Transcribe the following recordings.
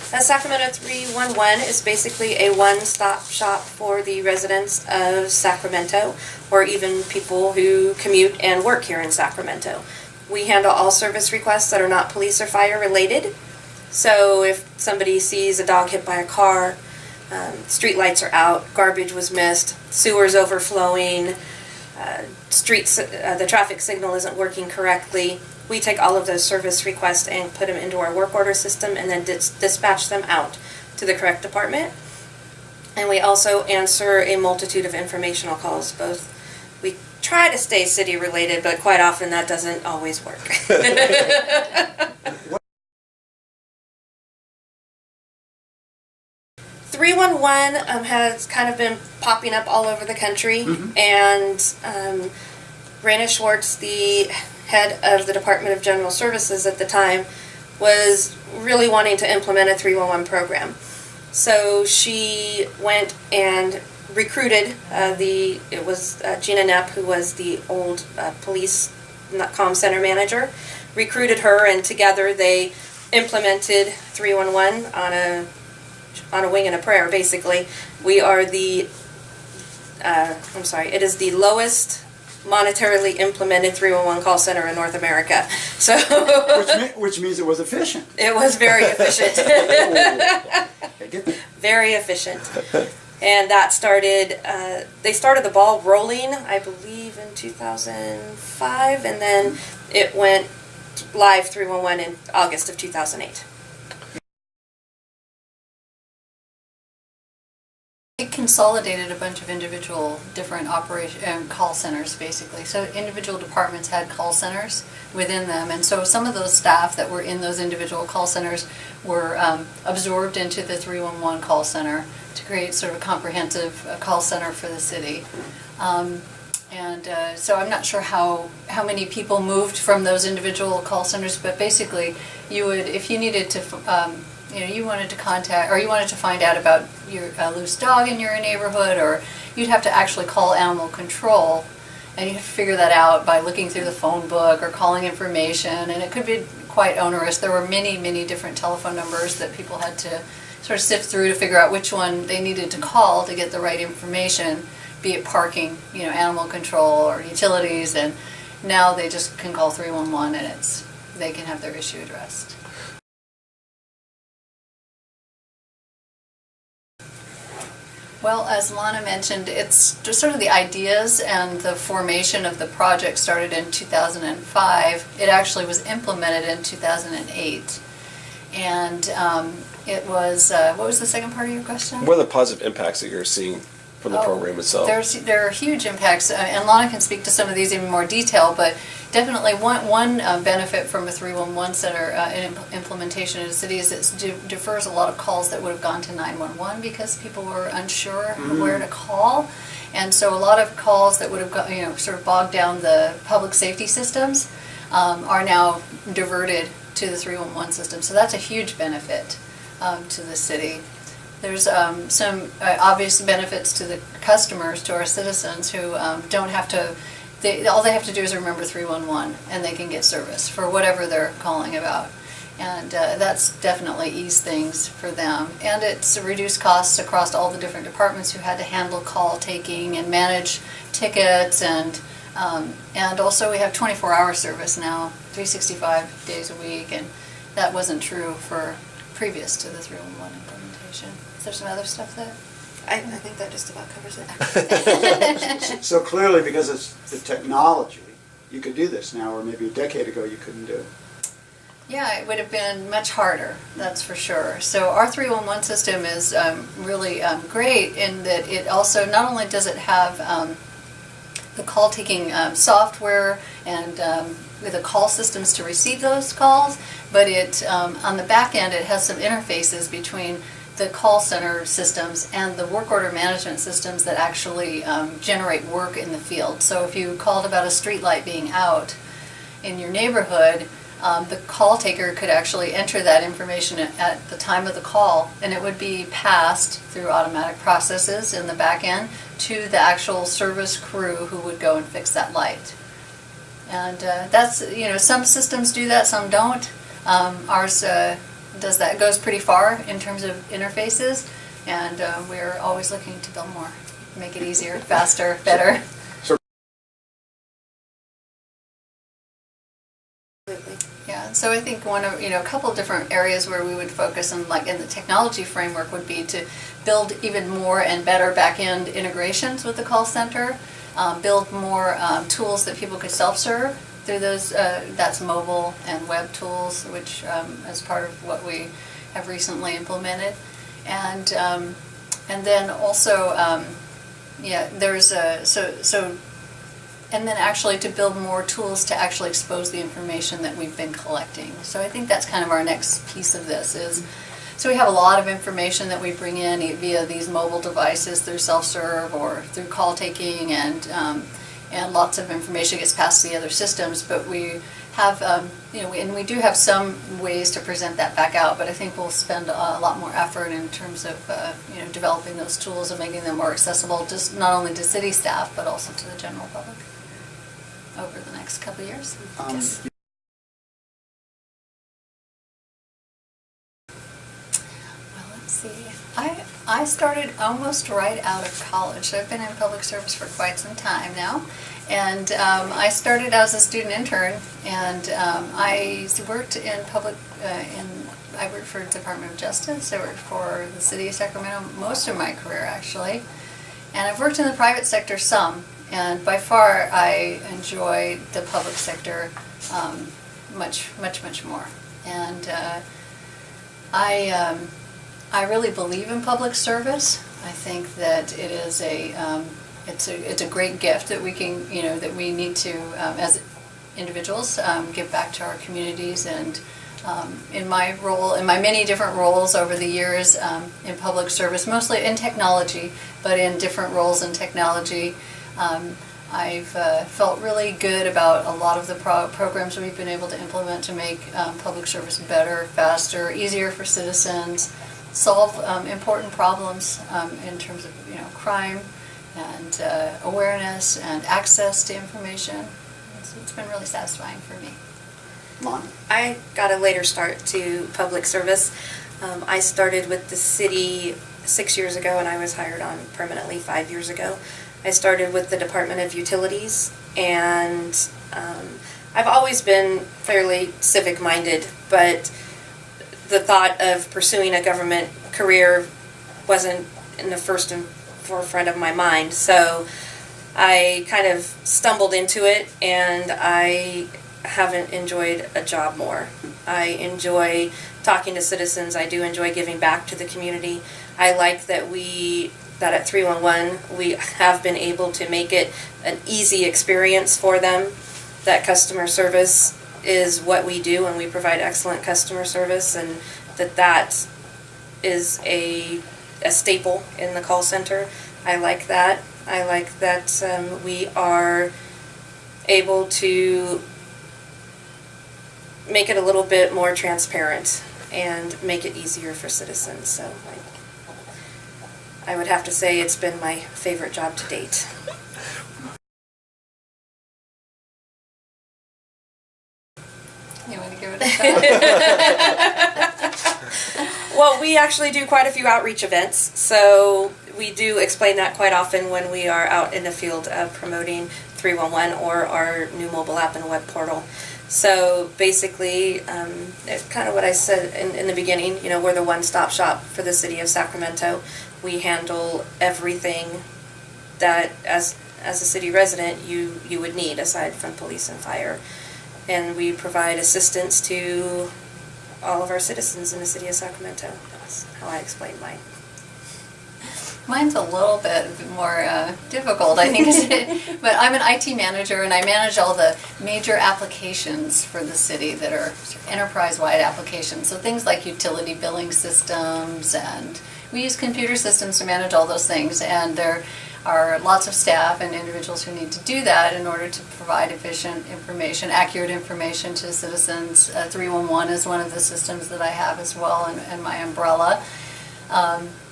Sacramento 311 is basically a one-stop shop for the residents of Sacramento, or even people who commute and work here in Sacramento. We handle all service requests that are not police or fire related. So if somebody sees a dog hit by a car, street lights are out, garbage was missed, sewers overflowing, the traffic signal isn't working correctly, we take all of those service requests and put them into our work order system and then dispatch them out to the correct department. And we also answer a multitude of informational calls. We try to stay city related, but quite often that doesn't always work. 311 has kind of been popping up all over the country, and Raina Schwartz, the head of the Department of General Services at the time, was really wanting to implement a 311 program. So she went and recruited it was Gina Knapp, who was the old police comm center manager, recruited her, and together they implemented 311 on a wing and a prayer, basically. We are it is the lowest monetarily implemented 311 call center in North America. So which means it was efficient. It was very efficient. Very efficient. And that started, they started the ball rolling, I believe, in 2005, and then it went live 311 in August of 2008. It consolidated a bunch of individual different call centers, basically. So individual departments had call centers within them, and so some of those staff that were in those individual call centers were absorbed into the 311 call center to create sort of a comprehensive call center for the city. So I'm not sure how many people moved from those individual call centers, but basically you would, if you needed to you wanted to contact, or you wanted to find out about your loose dog in your neighborhood, or you'd have to actually call animal control, and you'd have to figure that out by looking through the phone book or calling information, and it could be quite onerous. There were many, many different telephone numbers that people had to sort of sift through to figure out which one they needed to call to get the right information, be it parking, animal control, or utilities, and now they just can call 311 and they can have their issue addressed. Well, as Lana mentioned, it's just sort of the ideas and the formation of the project started in 2005. It actually was implemented in 2008. And it was, what was the second part of your question? What are the positive impacts that you're seeing from the program itself? There are huge impacts, and Lana can speak to some of these in more detail, but definitely one benefit from a 311 center implementation in the city is it defers a lot of calls that would have gone to 911 because people were unsure where to call, and so a lot of calls that would have got, sort of bogged down the public safety systems are now diverted to the 311 system. So that's a huge benefit to the city. There's some obvious benefits to the customers, to our citizens who don't have to, all they have to do is remember 311 and they can get service for whatever they're calling about. And that's definitely eased things for them. And it's reduced costs across all the different departments who had to handle call taking and manage tickets, and also we have 24-hour service now, 365 days a week, and that wasn't true for previous to the 311 implementation. Is there some other stuff there? I think that just about covers it. So clearly, because it's the technology, you could do this now, or maybe a decade ago you couldn't do it. Yeah, it would have been much harder, that's for sure. So our 311 system is really great in that it also, not only does it have the call taking software and the call systems to receive those calls, but it on the back end it has some interfaces between the call center systems and the work order management systems that actually generate work in the field. So if you called about a street light being out in your neighborhood, the call taker could actually enter that information at the time of the call, and it would be passed through automatic processes in the back end to the actual service crew who would go and fix that light. And that's, some systems do that, some don't. Ours does that, goes pretty far in terms of interfaces, and we're always looking to build more, make it easier, faster, better. Yeah, so I think one of, a couple of different areas where we would focus on, like in the technology framework, would be to build even more and better back-end integrations with the call center, build more tools that people could self-serve through those, that's mobile and web tools, which is part of what we have recently implemented. And then also, there's and then actually to build more tools to actually expose the information that we've been collecting. So I think that's kind of our next piece of this is, so we have a lot of information that we bring in via these mobile devices through self-serve or through call taking, and lots of information gets passed to the other systems, but we have, and we do have some ways to present that back out, but I think we'll spend a lot more effort in terms of, developing those tools and making them more accessible, just not only to city staff, but also to the general public over the next couple of years. Yes. Well, let's see. I started almost right out of college, so I've been in public service for quite some time now. And I started as a student intern, and I worked in I worked for the Department of Justice. I worked for the City of Sacramento most of my career, actually. And I've worked in the private sector some, and by far I enjoy the public sector much more. And I really believe in public service. I think that it is it's a great gift that we can, that we need to, as individuals, give back to our communities. And in my many different roles over the years in public service, mostly in technology, but in different roles in technology, I've felt really good about a lot of the programs we've been able to implement to make public service better, faster, easier for citizens, solve important problems in terms of crime and awareness and access to information. It's been really satisfying for me. Lana? I got a later start to public service. I started with the city 6 years ago, and I was hired on permanently 5 years ago. I started with the Department of Utilities, and I've always been fairly civic-minded, but the thought of pursuing a government career wasn't in the first and forefront of my mind. So I kind of stumbled into it, and I haven't enjoyed a job more. I enjoy talking to citizens. I do enjoy giving back to the community. I like that at 311 we have been able to make it an easy experience for them. That customer service is what we do, and we provide excellent customer service, and that is a staple in the call center. I like that. I like that we are able to make it a little bit more transparent and make it easier for citizens. So I would have to say it's been my favorite job to date. You want to give it a shot? Well, we actually do quite a few outreach events, so we do explain that quite often when we are out in the field promoting 311 or our new mobile app and web portal. So basically, it's kind of what I said in the beginning, we're the one-stop shop for the city of Sacramento. We handle everything that, as a city resident, you would need aside from police and fire. And we provide assistance to all of our citizens in the city of Sacramento. That's how I explain mine. Mine's a little bit more difficult, I think. But I'm an IT manager, and I manage all the major applications for the city that are sort of enterprise-wide applications. So things like utility billing systems, and we use computer systems to manage all those things. And there are lots of staff and individuals who need to do that in order to provide efficient information, accurate information to citizens. 311 is one of the systems that I have as well, and my umbrella.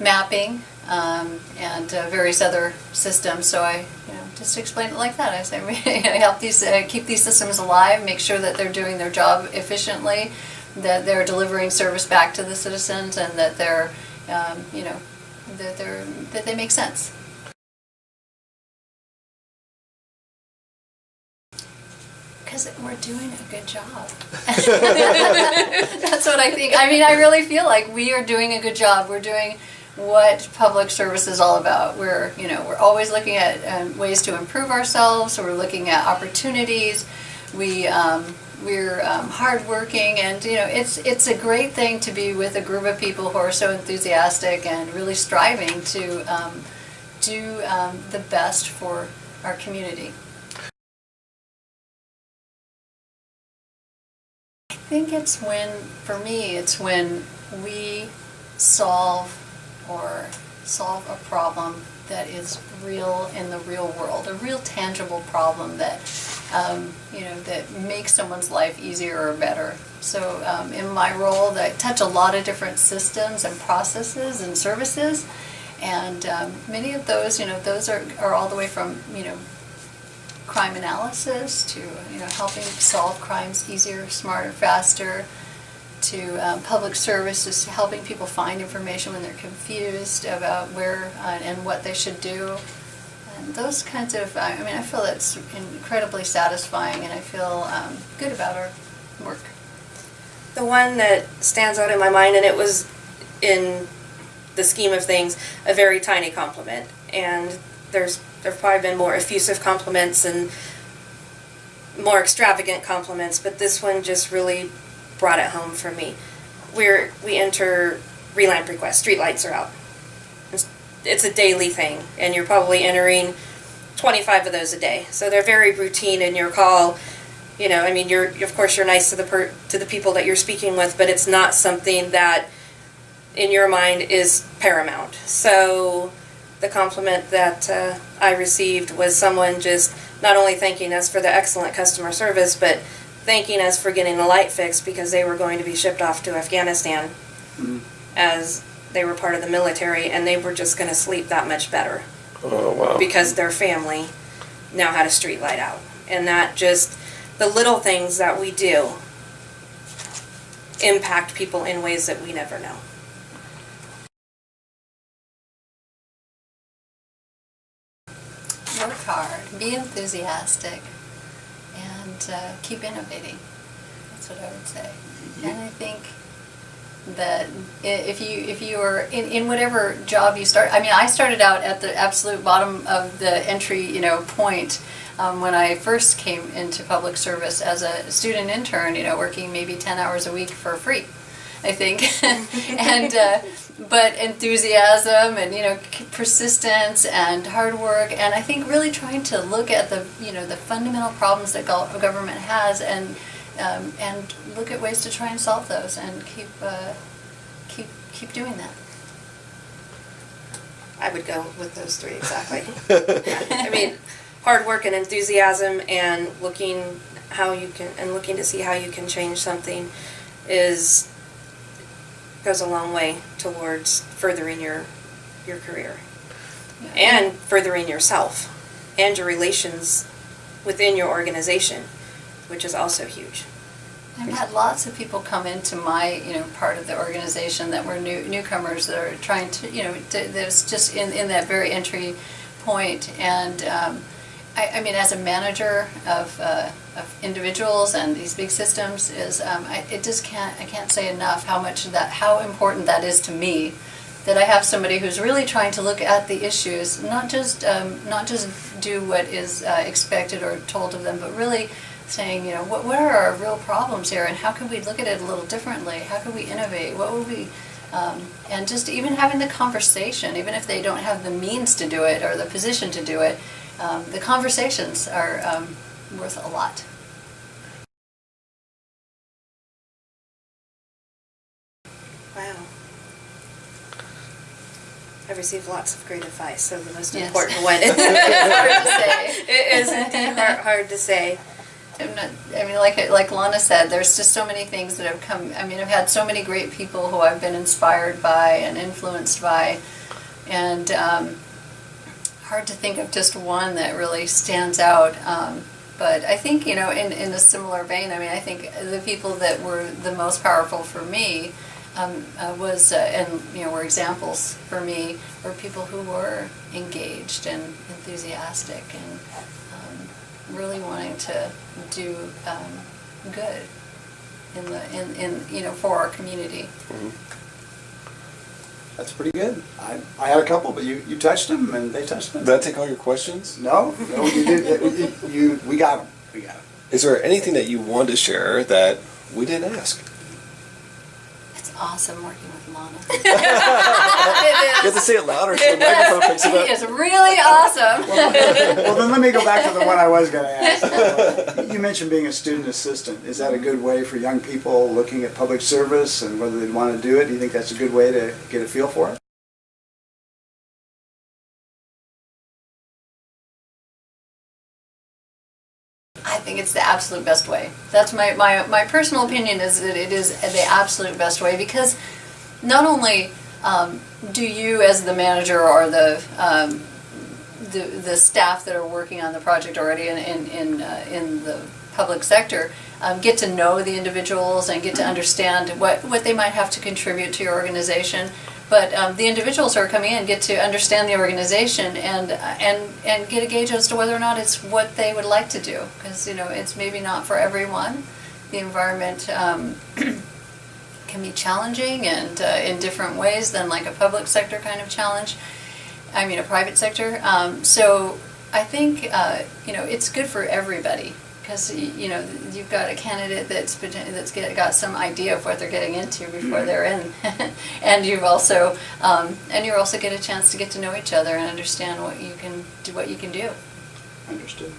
Mapping. And various other systems. So I, just explain it like that. I say we help these keep these systems alive, make sure that they're doing their job efficiently, that they're delivering service back to the citizens, and that they're, you know, that they make sense. Because we're doing a good job. That's what I think. I mean, I really feel like we are doing a good job. We're doing what public service is all about. We're, you know, we're always looking at ways to improve ourselves. We're looking at opportunities. We're hardworking, and you know, it's a great thing to be with a group of people who are so enthusiastic and really striving to do the best for our community. I think it's when, for me, it's when we solve a problem that is real in the real world, a real tangible problem that, you know, that makes someone's life easier or better. So in my role, I touch a lot of different systems and processes and services, and many of those, you know, those are all the way from, you know, crime analysis to, you know, helping solve crimes easier, smarter, faster, to public services, helping people find information when they're confused about where and what they should do. And those kinds of, I mean, I feel that's incredibly satisfying, and I feel good about our work. The one that stands out in my mind, and it was in the scheme of things a very tiny compliment, and there've probably been more effusive compliments and more extravagant compliments, but this one just really brought it home for me. We enter relamp requests. Street lights are out. It's a daily thing, and you're probably entering 25 of those a day. So they're very routine in your call. You know, I mean, of course you're nice to the people that you're speaking with, but it's not something that in your mind is paramount. So the compliment that I received was someone just not only thanking us for the excellent customer service, but thanking us for getting the light fixed because they were going to be shipped off to Afghanistan as they were part of the military, and they were just going to sleep that much better. Oh, wow. Because their family now had a street light out. And that just, the little things that we do impact people in ways that we never know. Work hard, be enthusiastic, and keep innovating. That's what I would say. And I think that if you are in whatever job you start, I mean, I started out at the absolute bottom of the entry, you know, point when I first came into public service as a student intern, you know, working maybe 10 hours a week for free, I think, and but enthusiasm and, you know, persistence and hard work, and I think really trying to look at the, you know, the fundamental problems that government has, and look at ways to try and solve those, and keep doing that. I would go with those three exactly. I mean, hard work and enthusiasm, and looking to see how you can change something goes a long way towards furthering your career, and furthering yourself and your relations within your organization, which is also huge. I've had lots of people come into my, you know, part of the organization that were newcomers that are trying to, you know, that's just in that very entry point, and I mean, as a manager of individuals and these big systems, I can't say enough how important that is to me, that I have somebody who's really trying to look at the issues, not just do what is expected or told of them, but really saying, you know, what are our real problems here, and how can we look at it a little differently? How can we innovate? What would we, and just even having the conversation, even if they don't have the means to do it or the position to do it, the conversations are worth a lot. Wow. I've received lots of great advice, so the most Yes. important one It's hard to say. It is indeed hard to say. Like Lana said, there's just so many things that have come. I mean, I've had so many great people who I've been inspired by and influenced by, and hard to think of just one that really stands out. But I think, in a similar vein, I mean, I think the people that were the most powerful for me were examples for me, were people who were engaged and enthusiastic and really wanting to do good for our community. Mm-hmm. That's pretty good. I had a couple, but you touched them and they touched them. Did I take all your questions? No, you did. We got them. We got them. Is there anything that you wanted to share that we didn't ask? It's awesome working with Lana. You have to say it louder so the microphone picks it up. It's really awesome. Well, then let me go back to the one I was going to ask. You mentioned being a student assistant. Is that a good way for young people looking at public service and whether they'd want to do it? Do you think that's a good way to get a feel for it? I think it's the absolute best way. That's my personal opinion, is that it is the absolute best way, because not only do you as the manager or the staff that are working on the project already in the public sector get to know the individuals and get to understand what they might have to contribute to your organization, but the individuals who are coming in get to understand the organization and get a gauge as to whether or not it's what they would like to do, because it's maybe not for everyone. The environment can be challenging and in different ways than like a public sector kind of challenge. I mean a private sector. So I think it's good for everybody, because you've got a candidate that's got some idea of what they're getting into before they're in, and you're also get a chance to get to know each other and understand what you can do. Understood.